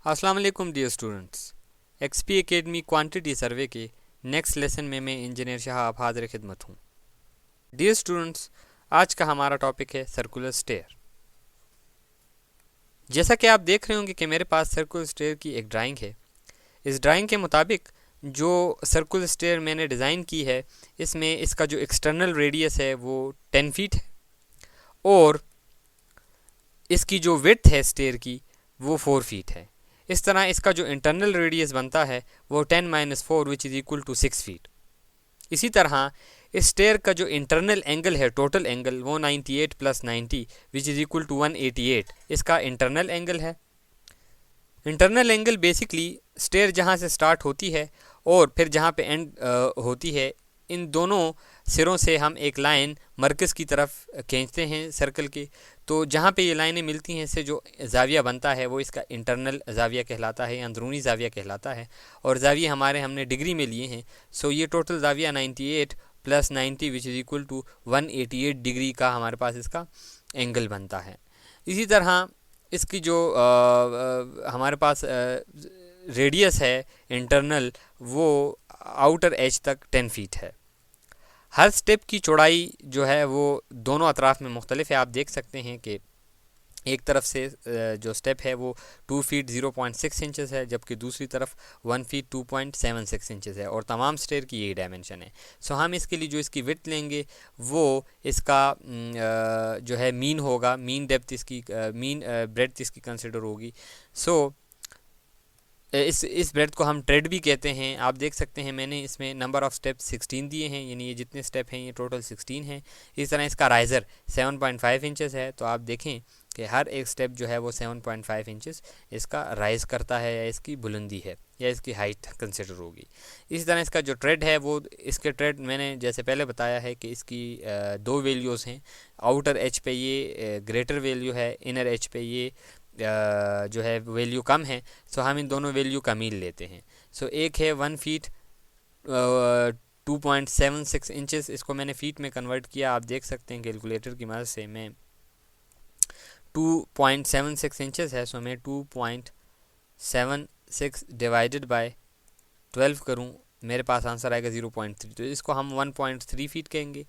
अस्सलाम वालेकुम dear students. XP academy quantity survey के नेक्स्ट लेसन में मैं इंजीनियर शाह आप हाजिर खिदमत हूँ। डियर स्टूडेंट्स, आज का हमारा टॉपिक है सर्कुलर स्टेयर। जैसा कि आप देख रहे होंगे कि मेरे पास सर्कुलर स्टेयर की एक ड्राइंग है। इस ड्राइंग के मुताबिक जो सर्कुलर स्टेयर मैंने डिज़ाइन की है, इसमें इसका जो एक्सटर्नल रेडियस है वो 10 फीट है और इसकी जो विड्थ है स्टेयर की वो 4 फीट है। इस तरह इसका जो इंटरनल रेडियस बनता है वो 10 minus 4 which is equal to 6 feet. इसी तरह इस स्टेयर का जो इंटरनल एंगल है, टोटल एंगल, वो 98 plus 90 which is equal to 188 इसका इंटरनल एंगल है। इंटरनल एंगल बेसिकली स्टेयर जहाँ से स्टार्ट होती है और फिर जहाँ पे एंड होती है, इन दोनों सिरों से हम एक लाइन मरकज़ की तरफ खींचते हैं सर्कल की। तो जहाँ पे ये लाइनें मिलती हैं, इससे जो ज़ाविया बनता है वो इसका इंटरनल ज़ाविया कहलाता है, अंदरूनी ज़ाविया कहलाता है। और ज़ाविया हमने डिग्री में लिए हैं। सो ये टोटल ज़ाविया 98 plus 90 which is equal to 188 degree का हमारे पास इसका एंगल बनता है। इसी तरह इसकी जो हमारे पास रेडियस है इंटरनल, वो आउटर एज तक 10 फीट है। हर स्टेप की चौड़ाई जो है वो दोनों अतराफ़ में मुख्तलिफ है। आप देख सकते हैं कि एक तरफ से जो स्टेप है वो 2 फीट 0.6 इंचेस है, जबकि दूसरी तरफ 1 फीट 2.76 इंचेस है और तमाम स्टेयर की यही डायमेंशन है। सो हम इसके लिए जो इसकी विड्थ लेंगे वो इसका जो है मीन होगा, मीन डेप्थ इसकी, मीन ब्रेड्थ इसकी कंसिडर होगी। सो इस ब्रेड्थ को हम ट्रेड भी कहते हैं। आप देख सकते हैं मैंने इसमें नंबर ऑफ़ स्टेप 16 दिए हैं, यानी ये जितने स्टेप हैं ये टोटल 16 हैं। इस तरह इसका राइज़र 7.5 इंचेस है। तो आप देखें कि हर एक स्टेप जो है वो 7.5 इंचेस इसका राइज़ करता है, या इसकी बुलंदी है, या इसकी हाइट कंसिडर होगी। इसी तरह इसका जो ट्रेड है वो, इसके ट्रेड मैंने जैसे पहले बताया है कि इसकी दो वैल्यूज़ हैं। आउटर एज पे ये ग्रेटर वैल्यू है, इनर एज पे ये जो है वैल्यू कम है। सो हम इन दोनों वैल्यू का मीन लेते हैं। सो एक है 1 फीट 2.76 इंचेस, इसको मैंने फ़ीट में कन्वर्ट किया। आप देख सकते हैं कैलकुलेटर की मदद से। मैं 2.76 इंचेस है, सो मैं 2.76 डिवाइडेड बाय 12 करूँ, मेरे पास आंसर आएगा 0.3। तो इसको हम 1.3 फीट कहेंगे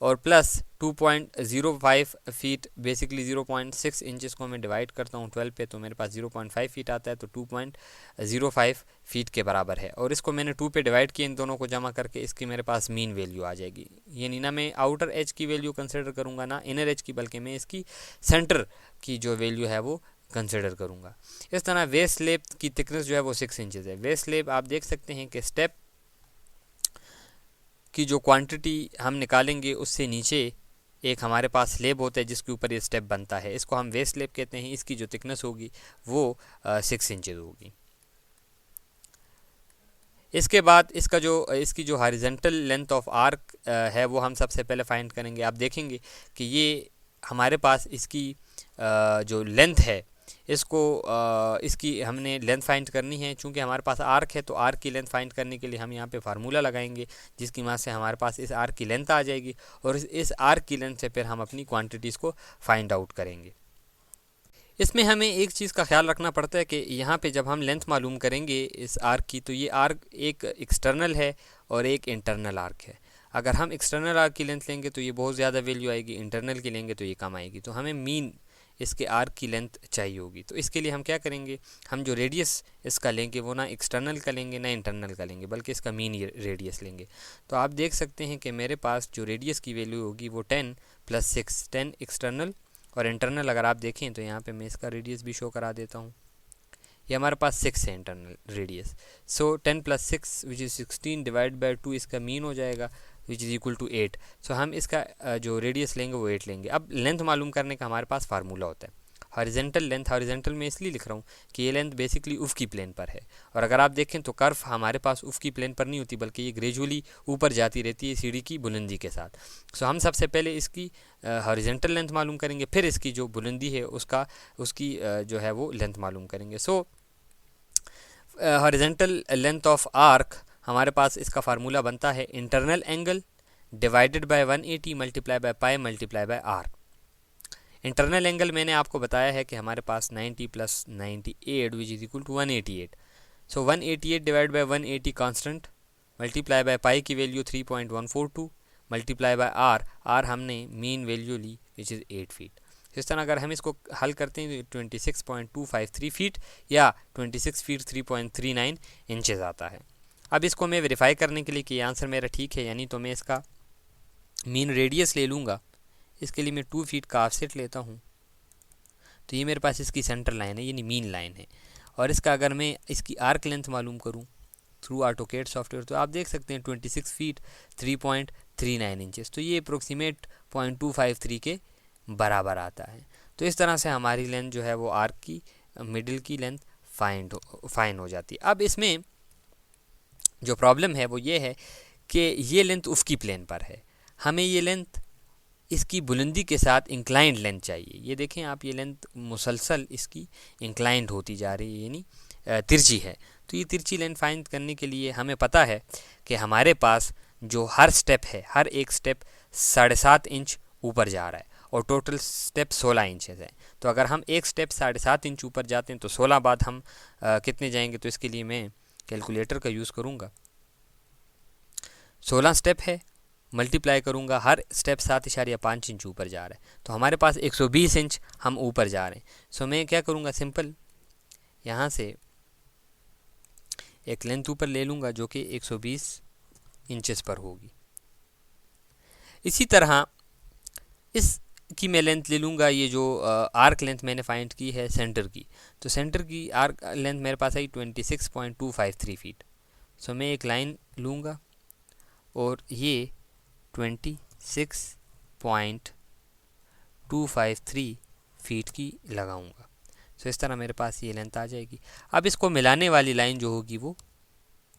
और प्लस 2.05 फीट, बेसिकली 0.6 इंचेस को मैं डिवाइड करता हूँ 12 पे, तो मेरे पास 0.5 फीट आता है। तो 2.05 फीट के बराबर है। और इसको मैंने 2 पे डिवाइड किया, इन दोनों को जमा करके इसकी मेरे पास मीन वैल्यू आ जाएगी। यानी ना मैं आउटर एज की वैल्यू कंसिडर करूँगा ना इनर एज की, बल्कि मैं इसकी सेंटर की जो वैल्यू है वो कंसिडर करूँगा। इस तरह वेस्ट स्लेब की थिकनेस जो है वो 6 इंचेस है। वेस्ट स्लेब आप देख सकते हैं कि स्टेप की जो क्वांटिटी हम निकालेंगे उससे नीचे एक हमारे पास स्लेब होता है जिसके ऊपर ये स्टेप बनता है, इसको हम वेस्ट स्लेब कहते हैं। इसकी जो थिकनेस होगी वो 6 इंचेस होगी। इसके बाद इसकी जो हॉरिजॉन्टल लेंथ ऑफ आर्क है वो हम सबसे पहले फाइंड करेंगे। आप देखेंगे कि ये हमारे पास इसकी जो लेंथ है, इसकी हमने लेंथ फाइंड करनी है। चूंकि हमारे पास आर्क है तो आर्क की लेंथ फाइंड करने के लिए हम यहाँ पे फार्मूला लगाएंगे, जिसकी मदद से हमारे पास इस आर्क की लेंथ आ जाएगी और इस आर्क की लेंथ से फिर हम अपनी क्वांटिटीज़ को फाइंड आउट करेंगे। इसमें हमें एक चीज़ का ख्याल रखना पड़ता है कि यहाँ पे जब हम लेंथ मालूम करेंगे इस आर्क की, तो ये आर्क एक एक्सटर्नल है और एक इंटरनल आर्क है। अगर हम एक्सटर्नल आर्क की लेंथ लेंगे तो ये बहुत ज़्यादा वैल्यू आएगी, इंटरनल की लेंगे तो ये कम आएगी। तो हमें मीन इसके आर्क की लेंथ चाहिए होगी। तो इसके लिए हम क्या करेंगे, हम जो रेडियस इसका लेंगे वो ना एक्सटर्नल का लेंगे ना इंटरनल का लेंगे, बल्कि इसका मीन रेडियस लेंगे। तो आप देख सकते हैं कि मेरे पास जो रेडियस की वैल्यू होगी वो 10 प्लस 6, 10 एक्सटर्नल और इंटरनल। अगर आप देखें तो यहाँ पे मैं इसका रेडियस भी शो करा देता हूँ। ये हमारे पास 6 है internal radius. So 10 plus 6 which is 16 divide by 2 इसका मीन हो जाएगा विच इज़ इक्वल टू 8। सो हम इसका जो रेडियस लेंगे वो 8 लेंगे। अब लेंथ मालूम करने का हमारे पास फार्मूला होता है हॉरिजॉन्टल लेंथ। हॉरिजॉन्टल में इसलिए लिख रहा हूँ कि ये लेंथ बेसिकली उफ़ की प्लेन पर है, और अगर आप देखें तो कर्व हमारे पास उफ़ की प्लेन पर नहीं होती, बल्कि ये ग्रेजुअली ऊपर जाती रहती है सीढ़ी की बुलंदी के साथ। सो हम सबसे पहले इसकी हॉरिजॉन्टल लेंथ मालूम करेंगे, फिर इसकी जो बुलंदी है उसकी जो है वो लेंथ मालूम करेंगे। So horizontal length of arc हमारे पास इसका फार्मूला बनता है internal angle divided by 180 multiply by pi multiply by R. Internal angle मैंने आपको बताया है कि हमारे पास 90 + 98 which is equal to 188। So 188 divide by 180 constant multiply by pi की वैल्यू 3.142 मल्टीप्लाई बाय आर हमने मीन वैल्यू ली विच इज़ 8 फीट। इस तरह अगर हम इसको हल करते हैं तो 26.253 फीट या 26 फीट 3.39 इंचेस आता है। अब इसको मैं वेरीफाई करने के लिए कि आंसर मेरा ठीक है यानी, तो मैं इसका मीन रेडियस ले लूँगा। इसके लिए मैं 2 फीट का ऑफसेट लेता हूँ, तो ये मेरे पास इसकी सेंटर लाइन है यानी मीन लाइन है। और इसका अगर मैं इसकी आर्क लेंथ मालूम करूँ थ्रू ऑटोकेड सॉफ्टवेयर, तो आप देख सकते हैं 26 फीट 3.39 इंचेस, तो ये अप्रोक्सीमेट 0.253 के बराबर आता है। तो इस तरह से हमारी लेंथ जो है वो आर्क की मिडिल की लेंथ फाइन हो जाती है। अब इसमें जो प्रॉब्लम है वो ये है कि ये लेंथ ऊफ़की प्लेन पर है, हमें ये लेंथ इसकी बुलंदी के साथ इंक्लाइंड लेंथ चाहिए। ये देखें आप, ये लेंथ मुसलसल इसकी इंक्लाइंड होती जा रही है यानी तिरछी है। तो ये तिरछी लेंथ फाइंड करने के लिए हमें पता है कि हमारे पास जो हर स्टेप है, हर एक स्टेप 7.5 इंच ऊपर जा रहा है और टोटल स्टेप 16 इंचेस है। तो अगर हम एक स्टेप 7.5 इंच ऊपर जाते हैं तो 16 बाद हम कितने जाएंगे, तो इसके लिए मैं कैलकुलेटर का यूज़ करूँगा। 16 स्टेप है, मल्टीप्लाई करूँगा, हर स्टेप 7.5 इंच ऊपर जा रहा है, तो हमारे पास 120 इंच हम ऊपर जा रहे हैं। सो मैं क्या करूँगा, सिंपल यहाँ से एक लेंथ ऊपर ले लूँगा जो कि 120 इंचेस पर होगी। इसी तरह इसकी मैं लेंथ ले लूँगा, ये जो आर्क लेंथ मैंने फाइंड की है सेंटर की, तो सेंटर की आर्क लेंथ मेरे पास आई 26.253 फीट। सो मैं एक लाइन लूँगा और ये 26.253 फीट की लगाऊंगा। सो इस तरह मेरे पास ये लेंथ आ जाएगी। अब इसको मिलाने वाली लाइन जो होगी वो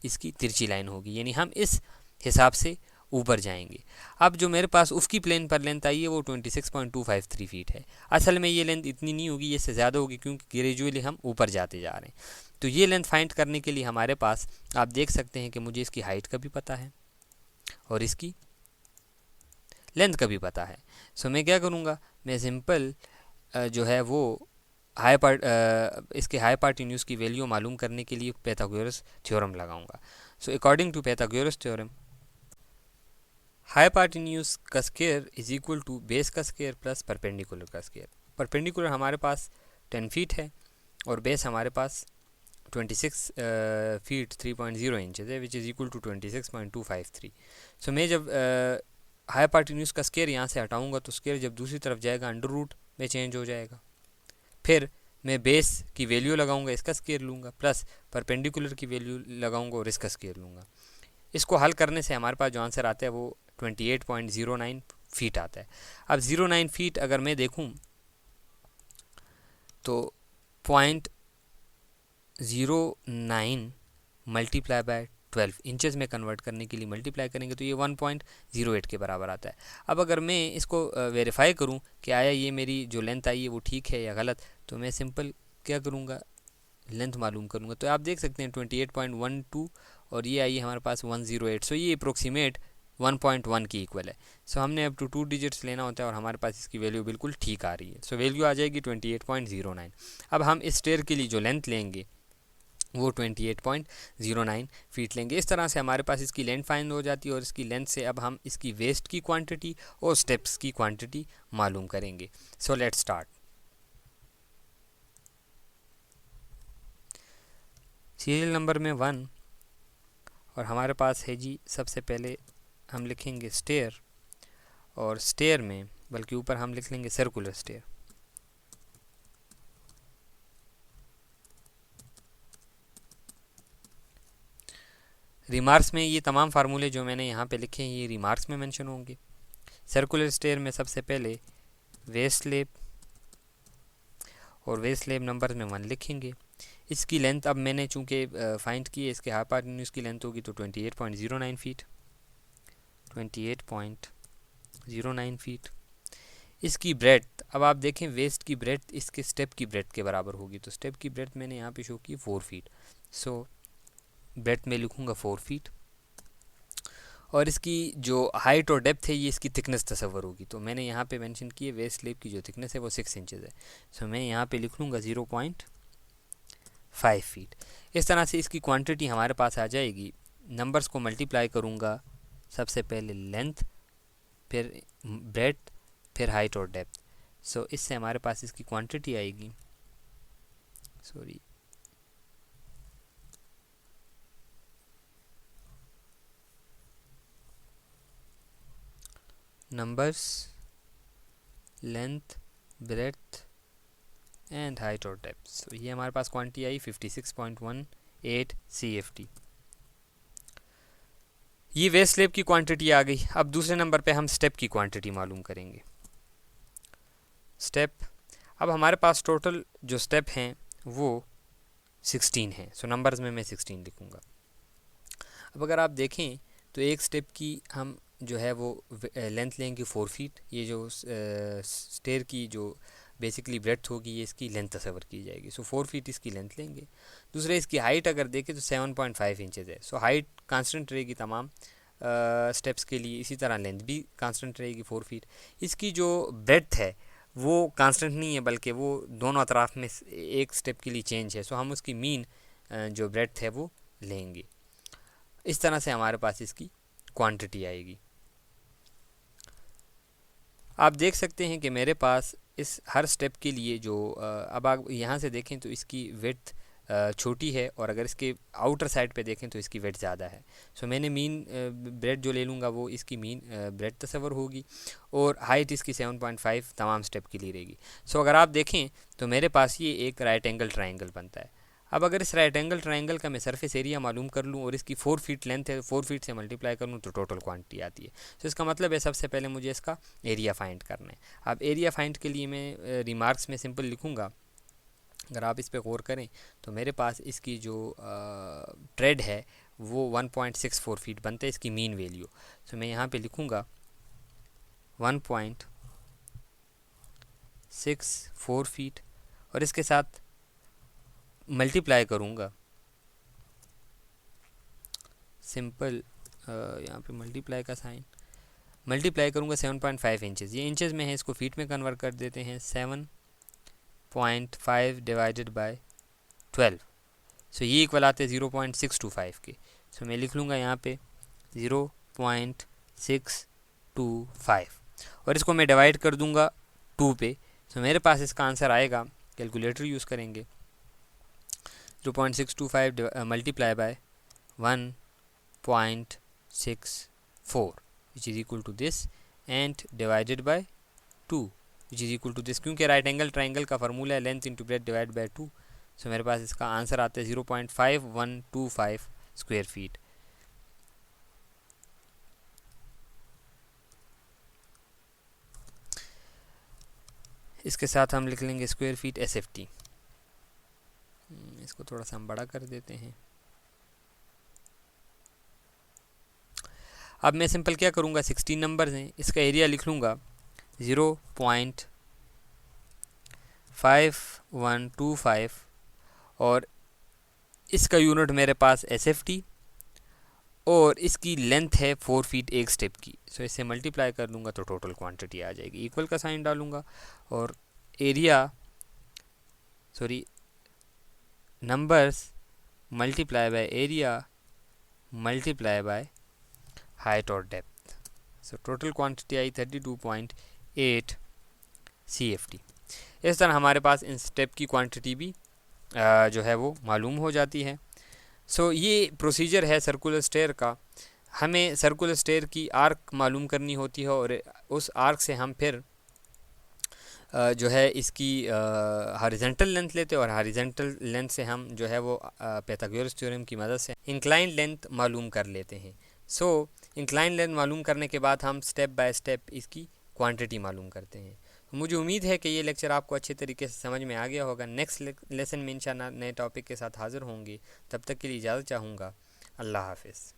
इसकी तिरछी लाइन होगी, यानी हम इस हिसाब से ऊपर जाएंगे। अब जो मेरे पास ऊफ़की प्लेन पर लेंथ आई है वो 26.253 फीट है। असल में ये लेंथ इतनी नहीं होगी, ये से ज़्यादा होगी क्योंकि ग्रेजुअली हम ऊपर जाते जा रहे हैं। तो ये लेंथ फाइंड करने के लिए हमारे पास आप देख सकते हैं कि मुझे इसकी हाइट का भी पता है और इसकी लेंथ का भी पता है। सो मैं क्या करूँगा, मैं सिंपल जो है वो इसके हाइपोटेन्यूज की वैल्यू मालूम करने के लिए पाइथागोरस थ्योरम लगाऊंगा। So according to Pythagoras theorem, hypotenuse का square is equal to base का स्क्वायर प्लस परपेंडिकुलर का स्क्वायर। परपेंडिकुलर हमारे पास 10 फीट है और बेस हमारे पास 26 फीट 3.0 इंचेस है विच इज़ इक्वल टू 26.253। सो मैं जब हाइपोटेन्यूज का स्क्वायर यहाँ से हटाऊंगा तो स्क्वायर जब दूसरी तरफ जाएगा अंडर रूट में चेंज हो जाएगा। फिर मैं बेस की वैल्यू लगाऊंगा, इसका स्क्वायर लूँगा, प्लस परपेंडिकुलर की वैल्यू लगाऊंगा और इसका स्क्वायर लूँगा। इसको हल करने से हमारे पास जो आंसर आता है वो 28.09 फीट आता है। अब 09 फीट अगर मैं देखूँ तो 0.09 मल्टीप्लाई बाय 12 इंचेस में कन्वर्ट करने के लिए मल्टीप्लाई करेंगे तो ये 1.08 के बराबर आता है। अब अगर मैं इसको वेरीफाई करूं कि आया ये मेरी जो लेंथ आई है वो ठीक है या गलत, तो मैं सिंपल क्या करूंगा, लेंथ मालूम करूंगा। तो आप देख सकते हैं 28.12 और ये आई है हमारे पास 108। सो ये अप्रोक्सीमेट 1.1 की इक्वल है। सो हमने अब 2 डिजिट्स लेना होता है और हमारे पास इसकी वैल्यू बिल्कुल ठीक आ रही है। सो वैल्यू आ जाएगी 28.09। अब हम इस स्टेयर के लिए जो लेंथ लेंगे वो 28.09 फीट लेंगे। इस तरह से हमारे पास इसकी लेंथ फाइंड हो जाती है और इसकी लेंथ से अब हम इसकी वेस्ट की क्वांटिटी और स्टेप्स की क्वांटिटी मालूम करेंगे। So let's start. Serial number में 1 और हमारे पास है जी, सबसे पहले हम लिखेंगे स्टेयर और स्टेयर में बल्कि ऊपर हम लिख लेंगे सर्कुलर स्टेयर। रिमार्क्स में ये तमाम फार्मूले जो मैंने यहाँ पे लिखे हैं ये रिमार्क्स में मेंशन होंगे। सर्कुलर स्टेयर में सबसे पहले वेस्ट स्लेब और वेस्ट स्लेब नंबर में 1 लिखेंगे। इसकी लेंथ अब मैंने चूँकि फाइंड की है, इसके हाइपोटेन्यूज की लेंथ होगी तो 28.09 फीट, 28.09 फीट। इसकी ब्रेड्थ अब आप देखें, वेस्ट की ब्रेड्थ इसके स्टेप की ब्रेड्थ के बराबर होगी, तो स्टेप की ब्रेड्थ मैंने यहाँ पे शो की 4 फीट। सो ब्रेड्थ में लिखूँगा 4 फीट और इसकी जो हाइट और डेप्थ है ये इसकी थिकनेस तस्वर होगी। तो मैंने यहाँ पे मेंशन की है वेस्ट स्लेब की जो थिकनेस है वो 6 इंचज़ है। सो मैं यहाँ पे लिख लूँगा 0.5 फीट। इस तरह से इसकी क्वांटिटी हमारे पास आ जाएगी। नंबर्स को मल्टीप्लाई करूँगा, सबसे पहले लेंथ, फिर ब्रेड्थ, फिर हाइट और डेप्थ। सो इससे हमारे पास इसकी क्वांटिटी आएगी, sorry, numbers, length, breadth and height और डेप्थ। सो ये हमारे पास क्वांटिटी आई 56.18 CFT। ये वेस्ट स्लेब की क्वांटिटी आ गई। अब दूसरे नंबर पे हम स्टेप की क्वांटिटी मालूम करेंगे। स्टेप, अब हमारे पास टोटल जो स्टेप हैं वो 16 हैं। सो नंबर्स में मैं 16 लिखूँगा। अब अगर आप देखें तो एक स्टेप की हम जो है वो लेंथ लेंगे 4 फीट। ये जो स्टेयर की जो बेसिकली ब्रेड्थ होगी ये इसकी लेंथ तस्वर की जाएगी। सो 4 फीट इसकी लेंथ लेंगे। दूसरे इसकी हाइट अगर देखें तो 7.5 इंचज़ है। सो हाइट कांस्टेंट रहेगी तमाम स्टेप्स के लिए, इसी तरह लेंथ भी कांस्टेंट रहेगी 4 फीट। इसकी जो ब्रेड्थ है वो कांस्टेंट नहीं है, बल्कि वो दोनों अतराफ में एक स्टेप के लिए चेंज है। सो हम उसकी मीन जो ब्रेड्थ है वो लेंगे। इस तरह से हमारे पास इसकी क्वांटिटी आएगी। आप देख सकते हैं कि मेरे पास इस हर स्टेप के लिए जो अब आप यहाँ से देखें तो इसकी विड्थ छोटी है, और अगर इसके आउटर साइड पे देखें तो इसकी वेट ज़्यादा है। सो मैंने मीन ब्रेड जो ले लूँगा वो इसकी मीन ब्रेड तस्वर होगी, और हाइट इसकी 7.5 तमाम स्टेप के लिए रहेगी। सो अगर आप देखें तो मेरे पास ये एक राइट एंगल ट्रायंगल बनता है। अब अगर इस राइट एंगल ट्रायंगल का मैं सरफेस एरिया मालूम कर लूँ और इसकी 4 फीट लेंथ है, 4 फीट से मल्टीप्लाई कर लूँ तो टोटल क्वांटिटी आती है। तो इसका मतलब है सबसे पहले मुझे इसका एरिया फाइंड करना है। अब एरिया फाइंड के लिए मैं रिमार्क्स में सिंपल लिखूँगा। अगर आप इस पर गौर करें तो मेरे पास इसकी जो ट्रेड है वो 1.64 फीट बनता है, इसकी मीन वैल्यू। तो मैं यहाँ पे लिखूँगा 1.64 फीट, और इसके साथ मल्टीप्लाई करूँगा सिंपल, यहाँ पे मल्टीप्लाई का साइन, मल्टीप्लाई करूँगा 7.5 इंचज़। ये इंचज़ में है, इसको फीट में कन्वर्ट कर देते हैं। 7.5 डिवाइडेड बाय 12। सो ये इक्वल आते हैं 0.625 के। सो मैं लिख लूँगा यहाँ पे 0.625, और इसको मैं डिवाइड कर दूँगा 2 पे। सो मेरे पास इसका आंसर आएगा, कैलकुलेटर यूज़ करेंगे, 0.625 multiply by 1.64 which is equal to this, and divided by 2 which is equal to this. क्योंकि राइट एंगल ट्राइंगल का फार्मूला है length into breadth divide by 2। So मेरे पास इसका आंसर आता है 0.5125 स्क्वायर फीट। इसके साथ हम लिख लेंगे स्क्वायर फीट SFT। इसको थोड़ा सा हम बड़ा कर देते हैं। अब मैं सिंपल क्या करूँगा, 16 नंबर्स हैं, इसका एरिया लिख लूँगा 0.5125, और इसका यूनिट मेरे पास SFT, और इसकी लेंथ है 4 फीट एक स्टेप की। सो इससे मल्टीप्लाई कर दूंगा तो टोटल क्वांटिटी आ जाएगी। इक्वल का साइन डालूंगा, और area, sorry, numbers multiply by area multiply by height और डेप्थ। सो टोटल क्वांटिटी आई 32.8 CFT। इस तरह हमारे पास इन स्टेप की क्वांटिटी भी जो है वो मालूम हो जाती है। सो ये प्रोसीजर है सर्कुलर स्टेयर का। हमें सर्कुलर स्टेयर की आर्क मालूम करनी होती है, और उस आर्क से हम फिर जो है इसकी हॉरिजॉन्टल लेंथ लेते हैं, और हॉरिजॉन्टल लेंथ से हम जो है वो पाइथागोरस थ्योरम की मदद से इंक्लाइन लेंथ मालूम कर लेते हैं। सो इंक्लाइन लेंथ मालूम करने के बाद हम स्टेप बाय स्टेप इसकी क्वांटिटी मालूम करते हैं। मुझे उम्मीद है कि ये लेक्चर आपको अच्छे तरीके से समझ में आ गया होगा। नेक्स्ट लेसन में इंशाल्लाह नए टॉपिक के साथ हाज़िर होंगे। तब तक के लिए इजाज़त चाहूँगा। अल्लाह हाफ़िज़।